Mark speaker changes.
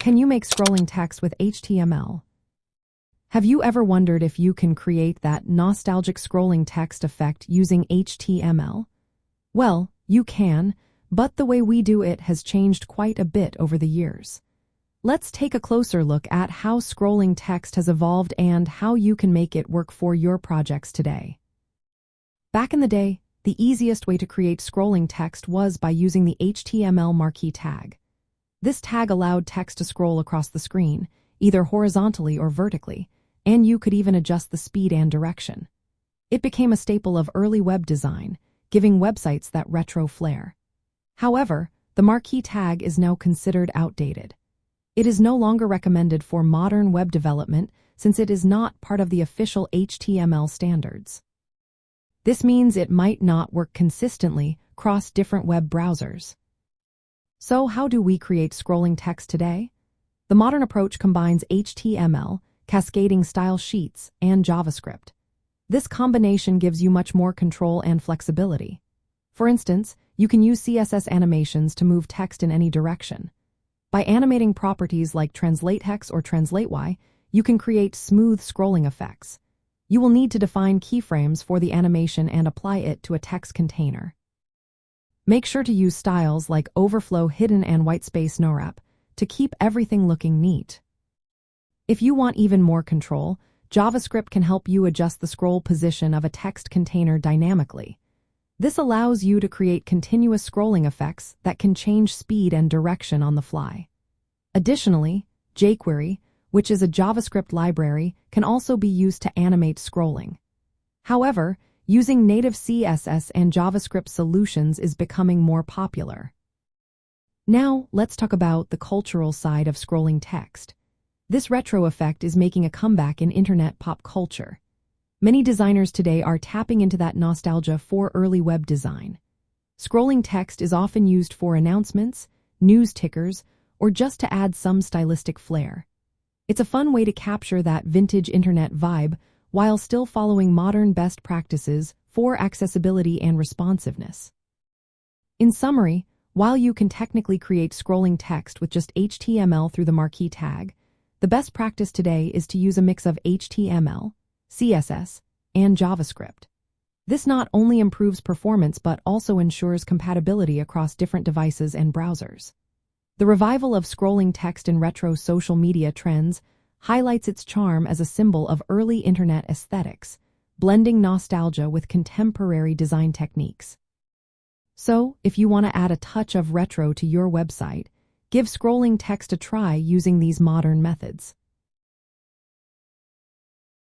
Speaker 1: Can you make scrolling text with HTML? Have you ever wondered if you can create that nostalgic scrolling text effect using HTML? Well, you can, but the way we do it has changed quite a bit over the years. Let's take a closer look at how scrolling text has evolved and how you can make it work for your projects today. Back in the day, the easiest way to create scrolling text was by using the HTML marquee tag. This tag allowed text to scroll across the screen, either horizontally or vertically, and you could even adjust the speed and direction. It became a staple of early web design, giving websites that retro flair. However, the marquee tag is now considered outdated. It is no longer recommended for modern web development since it is not part of the official HTML standards. This means it might not work consistently across different web browsers. So how do we create scrolling text today? The modern approach combines HTML, cascading style sheets, and JavaScript. This combination gives you much more control and flexibility. For instance, you can use CSS animations to move text in any direction. By animating properties like translateX or translateY, you can create smooth scrolling effects. You will need to define keyframes for the animation and apply it to a text container. Make sure to use styles like overflow, hidden, and whitespace no-wrap to keep everything looking neat. If you want even more control, JavaScript can help you adjust the scroll position of a text container dynamically. This allows you to create continuous scrolling effects that can change speed and direction on the fly. Additionally, jQuery, which is a JavaScript library, can also be used to animate scrolling. However, using native CSS and JavaScript solutions is becoming more popular. Now, let's talk about the cultural side of scrolling text. This retro effect is making a comeback in internet pop culture. Many designers today are tapping into that nostalgia for early web design. Scrolling text is often used for announcements, news tickers, or just to add some stylistic flair. It's a fun way to capture that vintage internet vibe while still following modern best practices for accessibility and responsiveness. In summary, while you can technically create scrolling text with just HTML through the marquee tag, the best practice today is to use a mix of HTML, CSS, and JavaScript. This not only improves performance but also ensures compatibility across different devices and browsers. The revival of scrolling text in retro social media trends highlights its charm as a symbol of early internet aesthetics, blending nostalgia with contemporary design techniques. So, if you want to add a touch of retro to your website, give scrolling text a try using these modern methods.